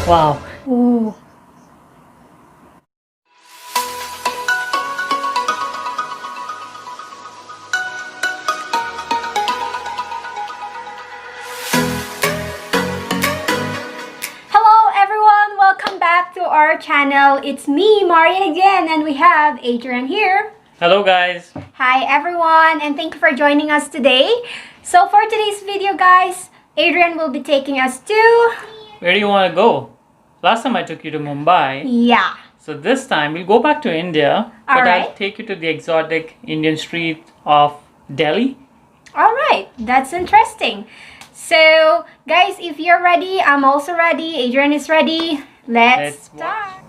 Wow. Ooh. Hello everyone, welcome back to our channel. It's me, Marian again, and we have Adrian here. Hello guys. Hi everyone, and thank you for joining us today. So for today's video, guys, Adrian will be taking us to... Where do you want to go? Last time I took you to Mumbai. Yeah. So this time we'll go back to India. But Alright. I'll take you to the exotic Indian street of Delhi. Alright, that's interesting. So, guys, if you're ready, I'm also ready. Adrian is ready. Let's start.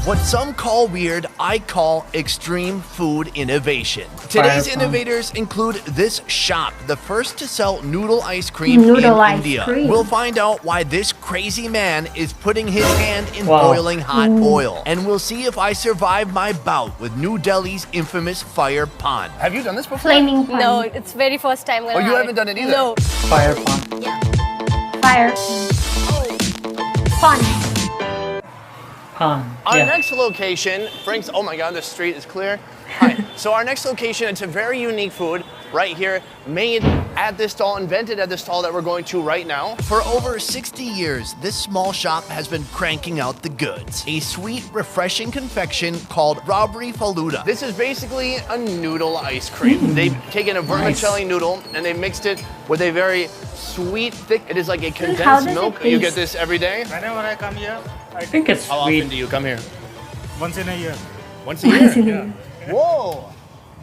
What some call weird, I call extreme food innovation. Today's Fire innovators include this shop, the first to sell noodle ice cream Noodle in ice India. cream. We'll find out why this crazy man is putting his hand in Wow. boiling hot oil. And we'll see if I survive my bout with New Delhi's infamous fire PAAN. Have you done this before? Flaming pan. No, it's very first time. Oh, you haven't done it either? No. Fire pan. Fire. Fun. Pan. Our Yeah. next location brings, oh my God, the street is clear. Hi. So our next location, it's a very unique food right here, made at this stall, invented at the stall that we're going to right now. For over 60 years, this small shop has been cranking out the goods. A sweet, refreshing confection called Rabri Faluda. This is basically a noodle ice cream. They've taken a vermicelli noodle and they mixed it with a very sweet, thick, it is like a how condensed does it milk. You get taste? this every day? Whenever I come here, I think it's How often sweet. do you come here? once in a year. Once a year? Whoa!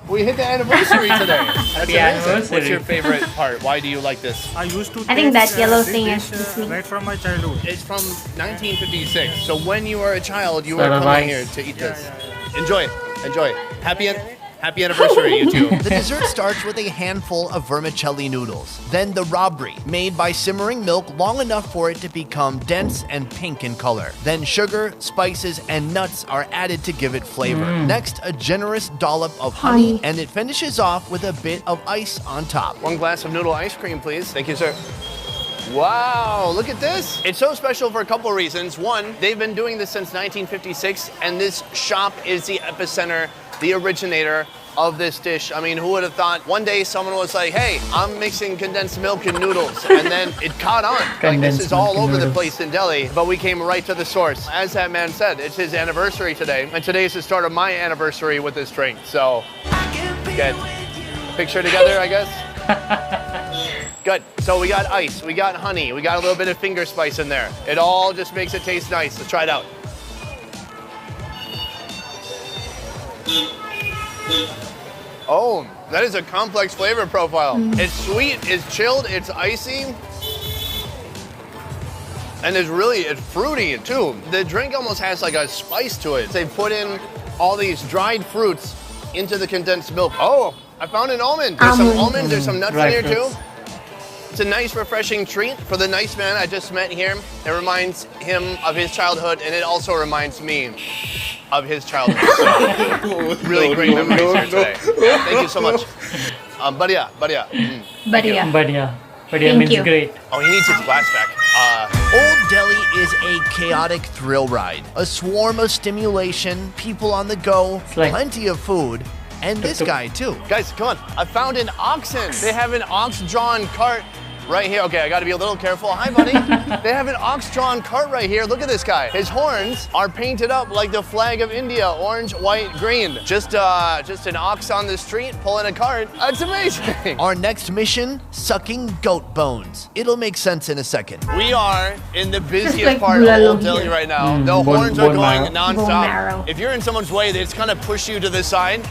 We hit the anniversary today. That's Happy amazing. anniversary. What's your favorite part? Why do you like this? I used to I think that taste, yellow this thing dish, is sweet. right from my childhood. It's from 1956. So when you were a child, you So were the coming rice. here to eat this. Enjoy it. Enjoy it. Happy anniversary, you two. The dessert starts with a handful of vermicelli noodles. Then the rabri, made by simmering milk long enough for it to become dense and pink in color. Then sugar, spices, and nuts are added to give it flavor. Next, a generous dollop of honey, and it finishes off with a bit of ice on top. One glass of noodle ice cream, please. Thank you, sir. Wow, look at this. It's so special for a couple of reasons. One, they've been doing this since 1956, and this shop is the epicenter, the originator of this dish. I mean, who would have thought one day someone was like, hey, I'm mixing condensed milk and noodles, and then it caught on. Like, this is Condensed all milk and over the noodles. place in Delhi, but we came right to the source. As that man said, it's his anniversary today, and today is the start of my anniversary with this drink, so get picture together, I guess. Good. So we got ice, we got honey, we got a little bit of finger spice in there. It all just makes it taste nice. Let's try it out. Oh, that is a complex flavor profile. It's sweet, it's chilled, it's icy. And it's fruity too. The drink almost has like a spice to it. They put in all these dried fruits into the condensed milk. Oh, I found an almond. There's some almonds, there's some nuts in Dry here fruits. too. It's a nice, refreshing treat for the nice man I just met here. It reminds him of his childhood, and it also reminds me of his childhood. So, really great memories here today. Yeah, thank you so much. Badia. But yeah. Badia. Badia Thank means you. great. Oh, he needs his glass back. Old Delhi is a chaotic thrill ride. A swarm of stimulation, people on the go, It's like- plenty of food, and this guy too. Guys, come on. I found an oxen. They have an ox-drawn cart right here. Okay, I gotta be a little careful. Hi, buddy. They have an ox-drawn cart right here. Look at this guy. His horns are painted up like the flag of India, orange, white, green. Just an ox on the street pulling a cart. That's amazing. Our next mission, sucking goat bones. It'll make sense in a second. We are in the busiest like part of bulalo Old Delhi here. right now. The bone- horns are bone going marrow. Bone nonstop. marrow. If you're in someone's way, they just kind of push you to the side.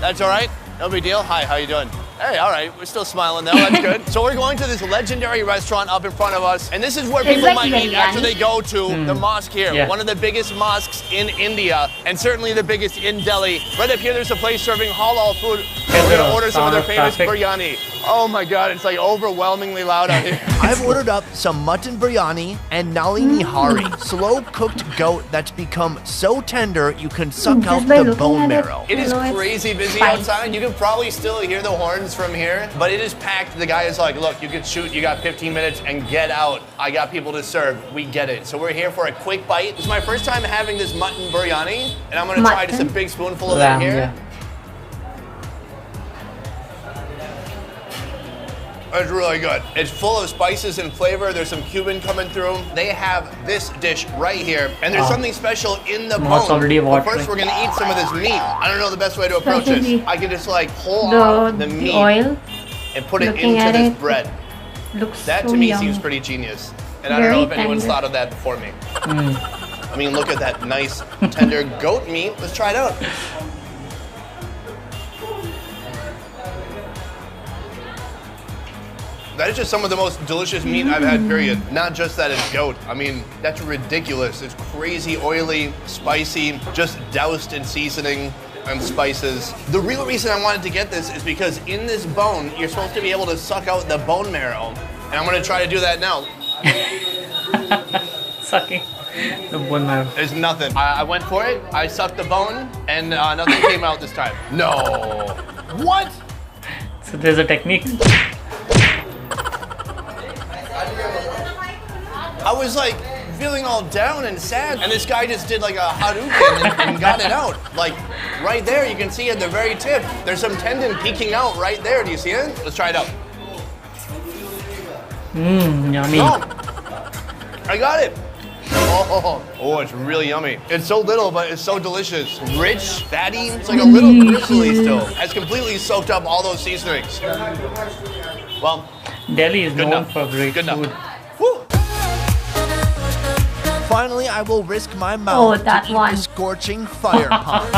That's all right. No big deal. Hi, how you doing? Hey, all right. We're still smiling though. That's good. So we're going to this legendary restaurant up in front of us, and this is where It's people like might eat after biryani. they go to the mosque here. Yeah. One of the biggest mosques in India, and certainly the biggest in Delhi. Right up here, there's a place serving halal food. We're gonna order some of their Sound of famous traffic. biryani. Oh my god, it's like overwhelmingly loud out here. I've ordered up some mutton biryani and nali nihari, slow-cooked goat that's become so tender you can suck out by the looking bone at it, marrow. you It is know it's crazy busy spicy. outside. You can probably still hear the horns from here, but it is packed. The guy is like, look, you can shoot, you got 15 minutes and get out. I got people to serve, we get it. So we're here for a quick bite. This is my first time having this mutton biryani, and I'm gonna try just a big spoonful of it Lamb, here. yeah. It's really good. It's full of spices and flavor. There's some Cuban coming through. They have this dish right here, and there's something special in the Mouth's bone. already But watering. first, we're gonna eat some of this meat. I don't know the best way to approach this. Especially I can just like pull off the meat oil and put it looking into at this it, bread. looks That so to me yummy. seems pretty genius. And I don't know Very if anyone's tender. thought of that before me. I mean, look at that nice, tender goat meat. Let's try it out. That is just some of the most delicious meat I've had, period. Not just that it's goat. I mean, that's ridiculous. It's crazy oily, spicy, just doused in seasoning and spices. The real reason I wanted to get this is because in this bone, you're supposed to be able to suck out the bone marrow. And I'm gonna try to do that now. Sucking the bone marrow. There's nothing. I went for it, I sucked the bone, and nothing came out this time. No. What? So there's a technique. I was like feeling all down and sad, and this guy just did like a Hadouken and got it out. Like right there, you can see at the very tip, there's some tendon peeking out right there. Do you see it? Let's try it out. Yummy. Oh, I got it. Oh, it's really yummy. It's so little, but it's so delicious. Rich, fatty, it's like a little bristly still. It's completely soaked up all those seasonings. Well, Delhi is known enough. for great Good food. enough. Whew. Finally, I will risk my mouth that to eat one. the scorching fire pond.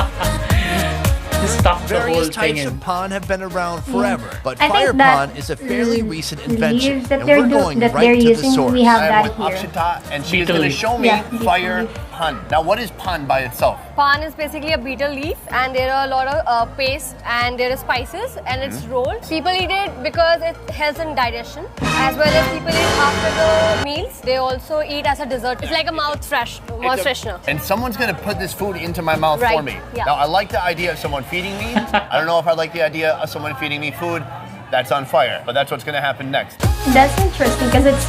Just stuff the whole Various thing types in. of paan have been around forever, but I think fire that paan is a fairly recent invention, leaves that and they're we're going that right they're to the using, source. we have I am that with here. Akshita, and she's Beetle going to leaf. show me Yeah, beetle fire leaf. paan. Now, what is paan by itself? Paan is basically a beetle leaf, and there are a lot of paste, and there are spices, and it's rolled. People eat it because it helps in digestion, as well as people eat after the meals. They also eat as a dessert. It's like a mouth freshener. And someone's going to put this food into my mouth for Right, me. yeah. Now, I like the idea of someone feeding me. I don't know if I like the idea of someone feeding me food that's on fire, but that's what's going to happen next. That's interesting because it's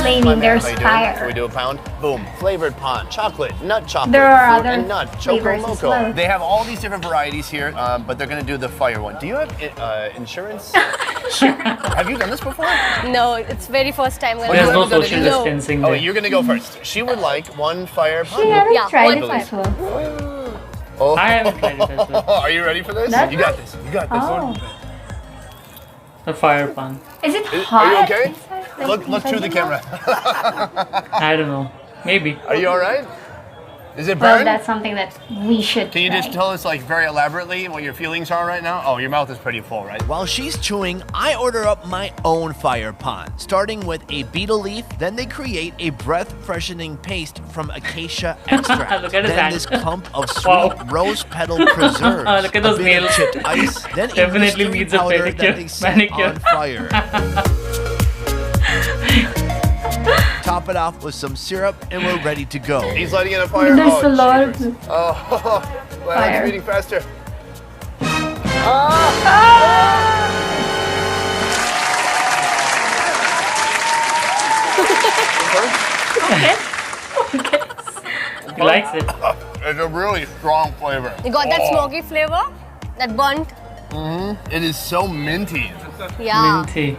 flaming. There's How you doing? Should we fire. do a pound? Boom. Flavored paan, chocolate, nut chocolate, There are fruit other and nut, choco flavors as moco. well. They have all these different varieties here, but they're gonna do the fire one. Do you have insurance? Have you done this before? No, it's very first time. when There's I'm no doing it. social No. distancing Oh, there. you're gonna go first. She would like one fire She paan. haven't Yeah, tried one it as well. Oh. I haven't tried it as well. Are you ready for this? That's You got this. You got this. Oh. The fire pan. Is it Are you hot? okay? inside? Like Look inside to the your camera. mouth? I don't know. Maybe. Are you all right? Is it Well, burn? that's something that we should Can you try. just tell us like very elaborately what your feelings are right now? Oh, your mouth is pretty full, right? While she's chewing, I order up my own fire paan, starting with a beetle leaf. Then they create a breath-freshening paste from acacia extract. Look at his then hand. this clump of sweet Wow. rose petal preserves. Look at those a bit of nails. chipped ice. Then a Definitely mystery needs a powder pedicure- that they set manicure. on fire. Top it off with some syrup, and we're ready to go. He's lighting it on fire. There's a lot of Oh, my Fire. heart's beating faster. He likes it. It's a really strong flavor. You got that smoky flavor, that burnt. It is so minty, Yeah. Minty.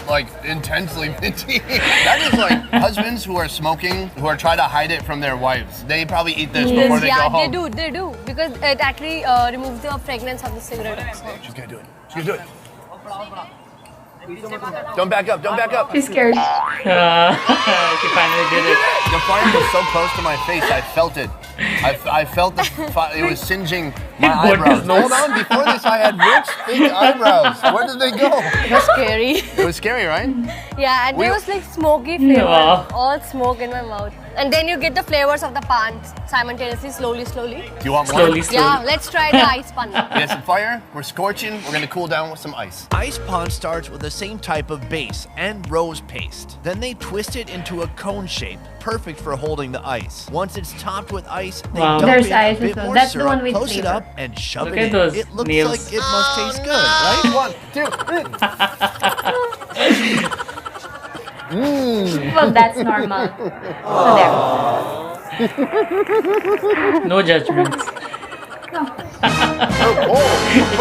like intensely minty. That is like husbands who are smoking, who are trying to hide it from their wives. They probably eat this before they go Yeah, home. they do, because it actually removes the fragrance of the cigarette also. She's gonna do it. She's gonna do it. Don't back up. Don't back up. She's scared. He finally did it. The fire was so close to my face, I felt it. I felt it was singeing My What eyebrows. is nose? Hold on, before this I had rich, thick eyebrows. Where did they go? It was scary. It was scary, right? Yeah, and there was like smoky flavor. All smoke in my mouth. And then you get the flavors of the pan simultaneously, slowly. Do you want more? Slowly. Yeah, let's try the ice pan. We got some fire, we're scorching, we're gonna cool down with some ice. Ice pan starts with the same type of base and rose paste. Then they twist it into a cone shape, perfect for holding the ice. Once it's topped with ice, they Wow. dump There's in ice a bit as well. more That's the syrup, one with close it flavor. up, and shove Look it at in. those It looks nails. like it must taste good, right? 1, 2. Well, that's normal. So there. No judgments.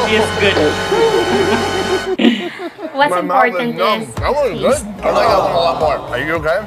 It is good. What's important is That one's good. I like that one a lot more. Are you okay?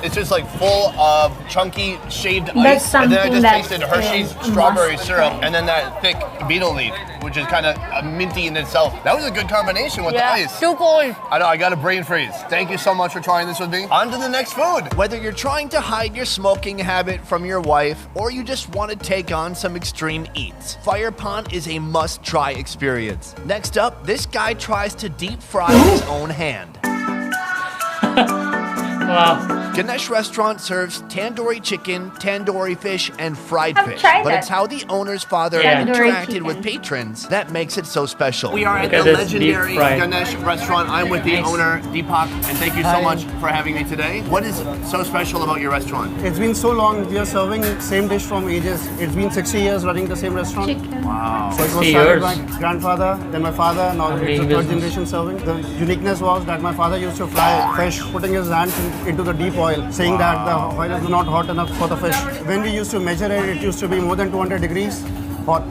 It's just like full of chunky shaved That's ice, and then I something just that tasted Hershey's is strawberry must syrup, try. and then that thick beetle leaf, which is kind of minty in itself. That was a good combination with the ice. Too cold. I know, I got a brain freeze. Thank you so much for trying this with me. On to the next food. Whether you're trying to hide your smoking habit from your wife or you just want to take on some extreme eats, fire pan is a must-try experience. Next up, this guy tries to deep fry his own hand. Wow. Ganesh Restaurant serves tandoori chicken, tandoori fish, and fried I've fish. tried But that. it's how the owner's father Yeah. Tandoori interacted with chicken. patrons that makes it so special. We are Look at this deep fried. Ganesh Restaurant. I'm with the Nice. owner, Deepak, and thank you so Hi. much for having me today. What is so special about your restaurant? It's been so long. We are serving same dish from ages. It's been 60 years running the same restaurant. chicken. Wow. So it was 60 started years. by grandfather, then my father. Now it's the Doing third business. generation serving. The uniqueness was that my father used to fry fish, putting his hands into the deep oil, saying that the oil is not hot enough for the fish. When we used to measure it, it used to be more than 200 degrees hot.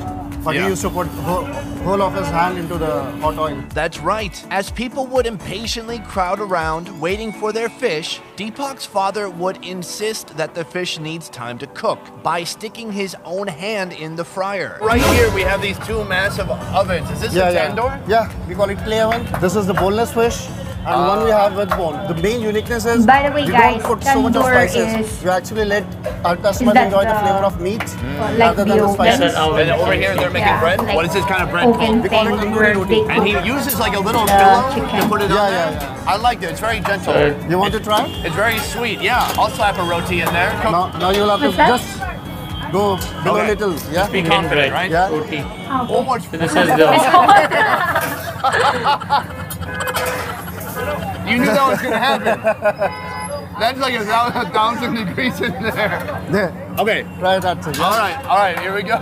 But Yeah. he used to put whole of his hand into the hot oil. That's right. As people would impatiently crowd around waiting for their fish, Deepak's father would insist that the fish needs time to cook by sticking his own hand in the fryer. Right here we have these two massive ovens. Is this a tandoor? Yeah, we call it clay oven. This is the boneless fish. And one we have with bone. The main uniqueness is By the way, we guys, don't put so much of tandoor spices. is- We actually let our customers that enjoy the the- flavor of meat like rather than the the spices. That's our- And over here they're making Yeah, bread. like What is this kind of bread open called? We call it thing tandoori where roti. they And he cook uses like a little the pillow to chicken. put it on Yeah, there. yeah, I like it. It's very gentle. You want to try? It's very sweet. Yeah, I'll slap a roti in there. Cook. Now you'll have to What's that? just go below Okay. little. Yeah. Be Indian confident, bread. right? Yeah. Roti. Oh, much. So this is the You knew that was gonna happen. That's like 1,000 degrees in there. There. Okay. Try that. Sir. All right. Here we go.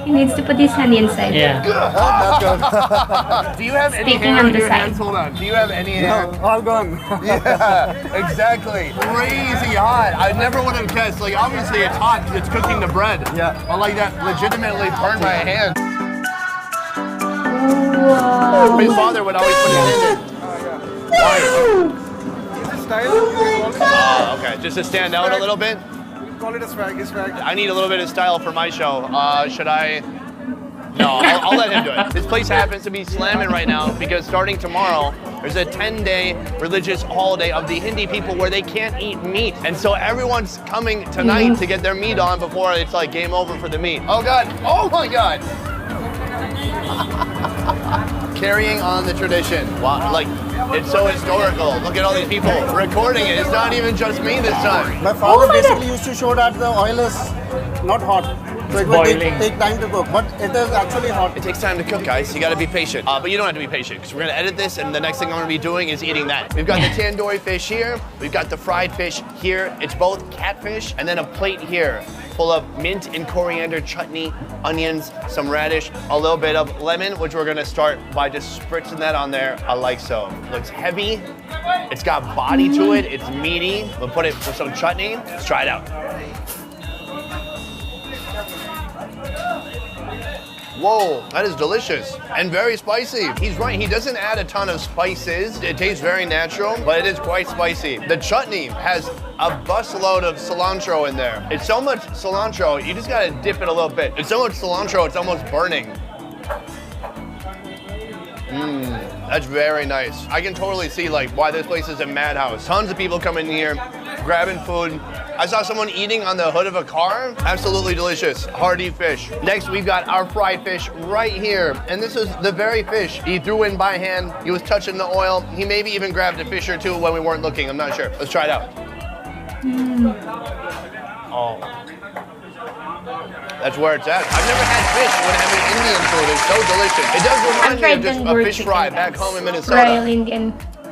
He needs to put his hand inside. yeah. That's good. Do you have any Sticking hair on on the your side. hands? Hold on. Do you have any hair? No, all gone. Yeah, exactly. Crazy hot. I never would have guessed. Like, obviously it's hot. It's cooking the bread. Yeah. But like that legitimately burned my hand. Wow. My father would always put his hand in. Oh, okay. Just to stand out a little bit. Call it a swag. I need a little bit of style for my show. Should I? No, I'll let him do it. This place happens to be slamming right now because starting tomorrow, there's a 10-day religious holiday of the Hindi people where they can't eat meat. And so everyone's coming tonight to get their meat on before it's like game over for the meat. Oh God, oh my God. Carrying on the tradition. Wow, like, it's so historical. Look at all these people recording it. It's not even just me this time. My father basically used to show that the oil is not hot. So it will Boiling. take time to cook, but it is actually hot. It takes time to cook, guys. You gotta be patient. But you don't have to be patient, because we're gonna edit this, and the next thing I'm gonna be doing is eating that. We've got the tandoori fish here. We've got the fried fish here. It's both catfish, and then a plate here full of mint and coriander chutney, onions, some radish, a little bit of lemon, which we're gonna start by just spritzing that on there. I like so. Looks heavy. It's got body to it. It's meaty. We'll put it with some chutney. Let's try it out. Whoa, that is delicious and very spicy. He's right, he doesn't add a ton of spices. It tastes very natural, but it is quite spicy. The chutney has a busload of cilantro in there. It's so much cilantro, you just gotta dip it a little bit. It's so much cilantro, it's almost burning. That's very nice. I can totally see like why this place is a madhouse. Tons of people come in here grabbing food. I saw someone eating on the hood of a car. Absolutely delicious, hearty fish. Next, we've got our fried fish right here. And this is the very fish he threw in by hand. He was touching the oil. He maybe even grabbed a fish or two when we weren't looking. I'm not sure. Let's try it out. Oh. That's where it's at. I've never had fish when having Indian food. It's so delicious. It does remind me of just a fish fry back home in Minnesota.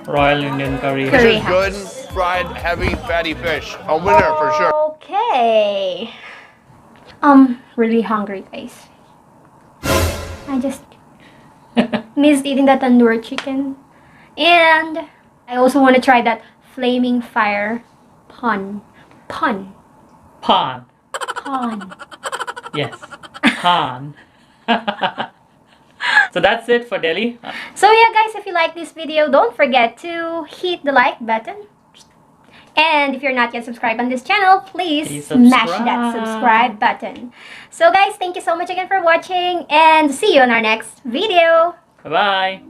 Royal Indian curry. This is good, fried, heavy, fatty fish. A winner for sure. Okay. Really hungry, guys. I just missed eating that tandoori chicken. And I also want to try that flaming fire PAAN. PAAN. Yes. PAAN. So that's it for Delhi. So yeah, guys, if you like this video, don't forget to hit the like button. And if you're not yet subscribed on this channel, please smash that subscribe button. So guys, thank you so much again for watching and see you on our next video. Bye-bye.